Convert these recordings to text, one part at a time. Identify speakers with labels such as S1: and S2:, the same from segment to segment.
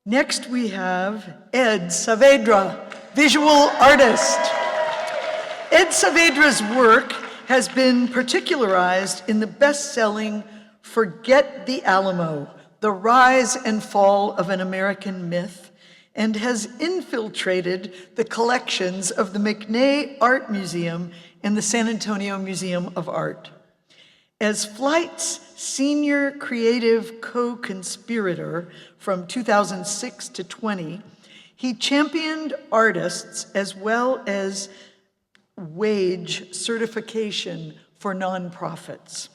S1: Next we have Ed Saavedra, visual artist. Ed Saavedra's work has been particularized in the best-selling Forget the Alamo, The Rise and Fall of an American Myth, and has infiltrated the collections of the McNay Art Museum and the San Antonio Museum of Art. As Flight's senior creative co-conspirator from 2006 to 20, he championed artists as well as W.A.G.E certification for nonprofits.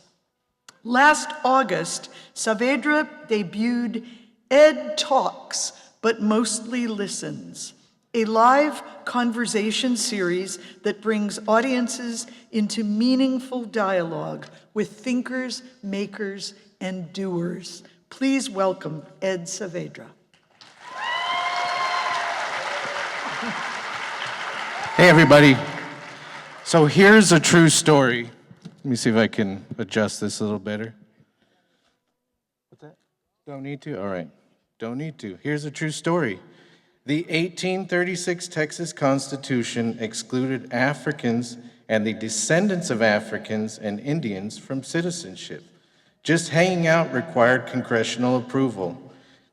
S1: Last August, Saavedra debuted EDTalks, but mostly listens, a live conversation series that brings audiences into meaningful dialogue with thinkers, makers, and doers. Please welcome Ed Saavedra.
S2: Hey, everybody. So here's a true story. Let me see if I can adjust this a little better. What's that? Don't need to? All right. Don't need to. Here's a true story. The 1836 Texas Constitution excluded Africans and the descendants of Africans and Indians from citizenship. Just hanging out required congressional approval.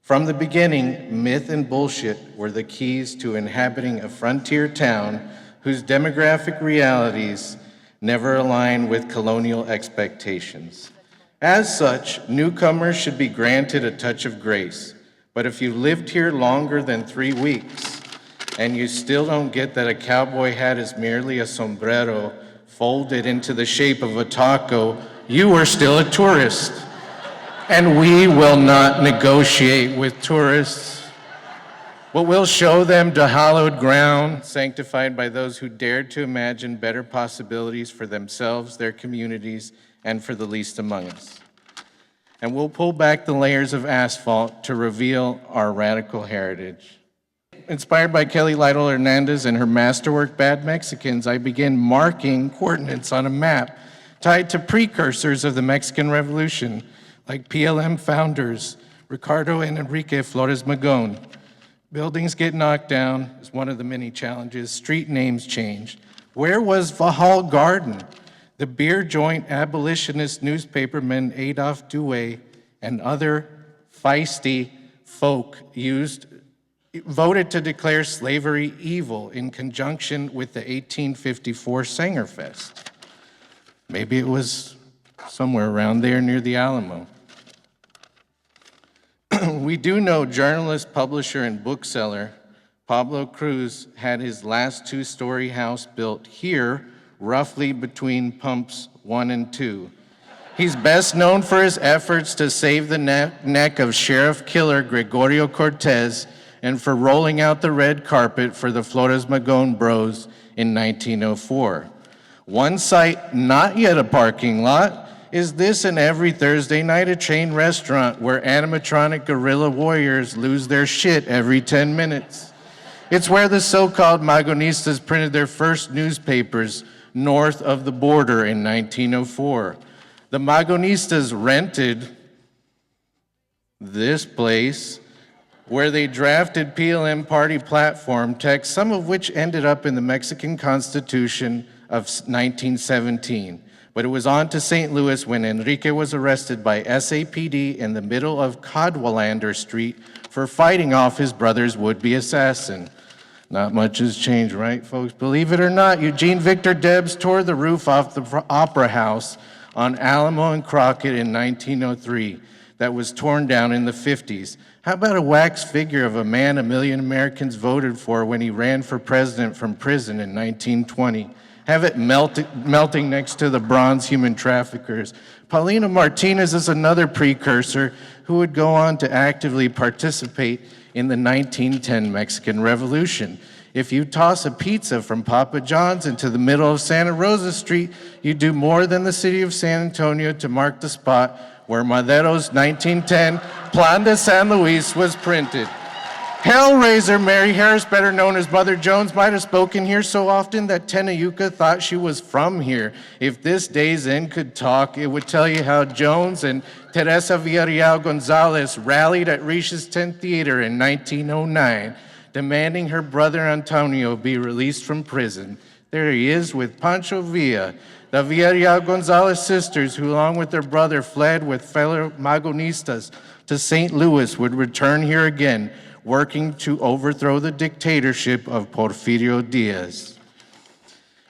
S2: From the beginning, myth and bullshit were the keys to inhabiting a frontier town whose demographic realities never align with colonial expectations. As such, newcomers should be granted a touch of grace. But if you lived here longer than 3 weeks and you still don't get that a cowboy hat is merely a sombrero folded into the shape of a taco, you are still a tourist. And we will not negotiate with tourists. But we'll show them the hallowed ground, sanctified by those who dared to imagine better possibilities for themselves, their communities, and for the least among us. And we'll pull back the layers of asphalt to reveal our radical heritage. Inspired by Kelly Lytle Hernandez and her masterwork, Bad Mexicans, I began marking coordinates on a map tied to precursors of the Mexican Revolution, like PLM founders, Ricardo and Enrique Flores Magón. Buildings get knocked down is one of the many challenges. Street names changed. Where was Vahal Garden? The beer joint abolitionist newspapermen Adolph Dewey and other feisty folk voted to declare slavery evil in conjunction with the 1854 Sangerfest. Maybe it was somewhere around there near the Alamo. We do know journalist, publisher, and bookseller Pablo Cruz had his last two-story house built here, roughly between pumps 1 and 2. He's best known for his efforts to save the neck of Sheriff Killer Gregorio Cortez and for rolling out the red carpet for the Flores Magón Bros in 1904. One site, not yet a parking lot, is this and every Thursday night a chain restaurant where animatronic guerrilla warriors lose their shit every 10 minutes. It's where the so-called Magonistas printed their first newspapers north of the border in 1904. The Magonistas rented this place where they drafted PLM party platform texts, some of which ended up in the Mexican Constitution of 1917. But it was on to St. Louis when Enrique was arrested by SAPD in the middle of Cadwalader Street for fighting off his brother's would-be assassin. Not much has changed, right, folks? Believe it or not, Eugene Victor Debs tore the roof off the Opera House on Alamo and Crockett in 1903 that was torn down in the 50s. How about a wax figure of a man 1 million Americans voted for when he ran for president from prison in 1920? Have it melting next to the bronze human traffickers. Paulina Martinez is another precursor who would go on to actively participate in the 1910 Mexican Revolution. If you toss a pizza from Papa John's into the middle of Santa Rosa Street, you do more than the city of San Antonio to mark the spot where Madero's 1910 Plan de San Luis was printed. Hellraiser Mary Harris, better known as Mother Jones, might have spoken here so often that Tenayuca thought she was from here. If this day's end could talk, it would tell you how Jones and Teresa Villarreal Gonzalez rallied at Riche's 10th Theater in 1909, demanding her brother Antonio be released from prison. There he is with Pancho Villa, the Villarreal Gonzalez sisters, who along with their brother fled with fellow Magonistas to St. Louis, would return here again, working to overthrow the dictatorship of Porfirio Diaz.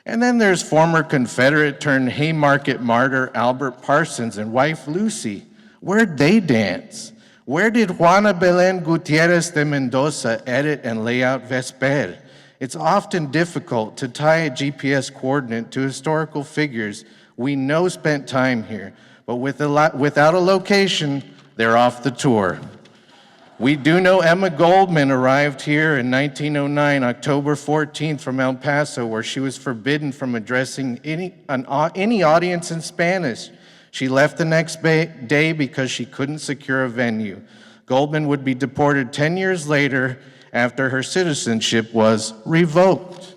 S2: And then there's former Confederate turned Haymarket martyr Albert Parsons and wife Lucy. Where'd they dance? Where did Juana Belén Gutierrez de Mendoza edit and lay out Vesper? It's often difficult to tie a GPS coordinate to historical figures we know spent time here, but without a location, they're off the tour. We do know Emma Goldman arrived here in 1909, October 14th, from El Paso, where she was forbidden from addressing any audience in Spanish. She left the next day because she couldn't secure a venue. Goldman would be deported 10 years later after her citizenship was revoked.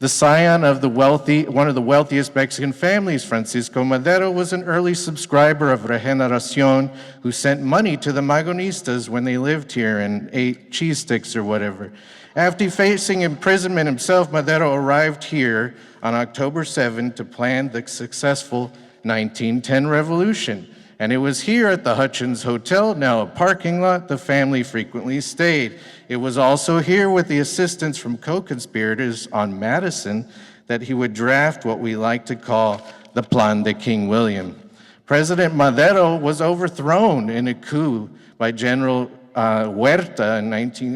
S2: The scion of one of the wealthiest Mexican families, Francisco Madero, was an early subscriber of Regeneración who sent money to the Magonistas when they lived here and ate cheese sticks or whatever. After facing imprisonment himself, Madero arrived here on October 7 to plan the successful 1910 revolution. And it was here at the Hutchins Hotel, now a parking lot, the family frequently stayed. It was also here with the assistance from co-conspirators on Madison that he would draft what we like to call the Plan de King William. President Madero was overthrown in a coup by General Huerta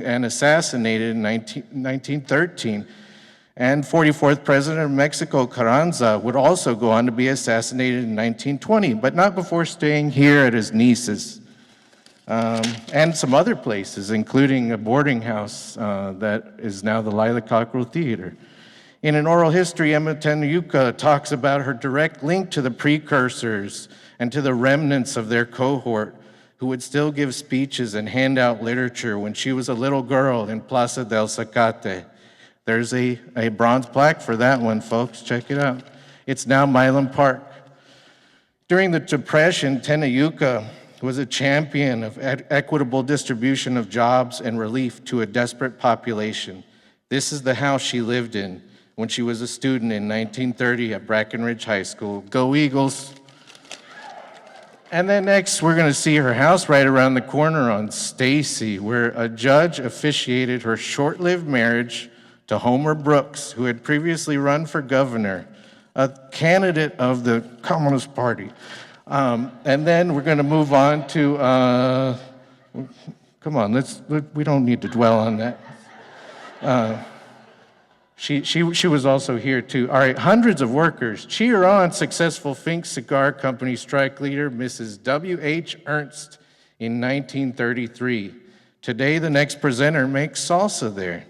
S2: and assassinated in 1913. And 44th President of Mexico, Carranza, would also go on to be assassinated in 1920, but not before staying here at his niece's. And some other places, including a boarding house that is now the Lila Cockrell Theater. In an oral history, Emma Tenayuca talks about her direct link to the precursors and to the remnants of their cohort who would still give speeches and hand out literature when she was a little girl in Plaza del Zacate. There's a bronze plaque for that one, folks. Check it out. It's now Milam Park. During the Depression, Tenayuca was a champion of equitable distribution of jobs and relief to a desperate population. This is the house she lived in when she was a student in 1930 at Brackenridge High School. Go Eagles! And then next, we're going to see her house right around the corner on Stacy, where a judge officiated her short-lived marriage to Homer Brooks, who had previously run for governor, a candidate of the Communist Party. And then we're going to move on to, come on, we don't need to dwell on that. She was also here too. All right, hundreds of workers cheer on successful Fink Cigar Company strike leader, Mrs. W.H. Ernst, in 1933. Today, the next presenter makes salsa there.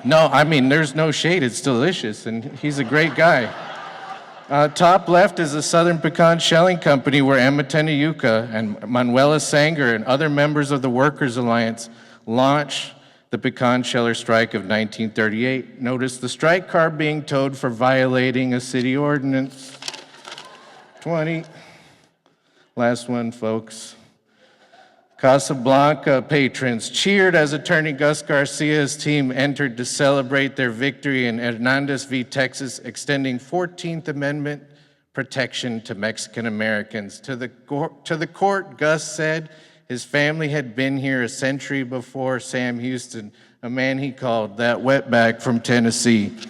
S2: No, I mean, there's no shade. It's delicious, and he's a great guy. Top left is the Southern Pecan Shelling Company, where Emma Tenayuca and Manuela Sanger and other members of the Workers' Alliance launched the pecan sheller strike of 1938. Notice the strike car being towed for violating a city ordinance. 20. Last one, folks. Casablanca patrons cheered as attorney Gus Garcia's team entered to celebrate their victory in Hernandez v. Texas, extending 14th Amendment protection to Mexican Americans. To the court, Gus said his family had been here a century before Sam Houston, a man he called that wetback from Tennessee.
S1: Stay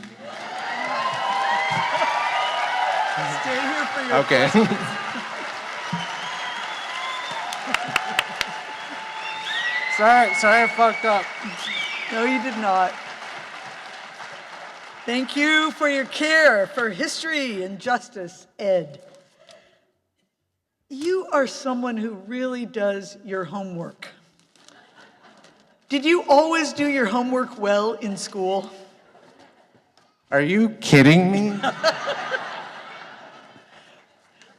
S1: here for your
S2: Okay. Sorry, I fucked up.
S1: No, you did not. Thank you for your care for history and justice, Ed. You are someone who really does your homework. Did you always do your homework well in school?
S2: Are you kidding me?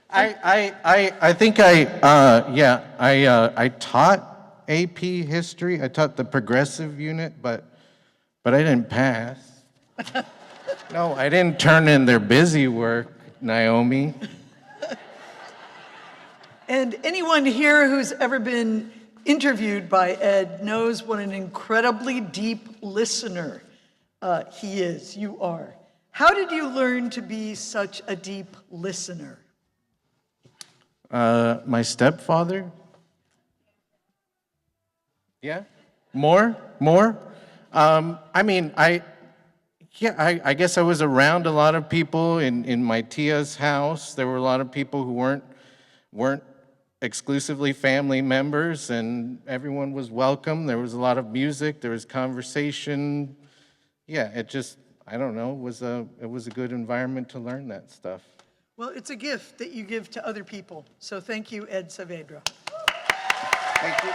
S2: I think I taught AP history. I taught the progressive unit, but I didn't pass. No, I didn't turn in their busy work, Naomi.
S1: And anyone here who's ever been interviewed by Ed knows what an incredibly deep listener he is, you are. How did you learn to be such a deep listener?
S2: My stepfather. Yeah? More? I guess I was around a lot of people in my tia's house. There were a lot of people who weren't exclusively family members, and everyone was welcome. There was a lot of music, there was conversation. Yeah, I don't know, it was a good environment to learn that stuff.
S1: Well, it's a gift that you give to other people. So thank you, Ed Saavedra.
S2: Thank you.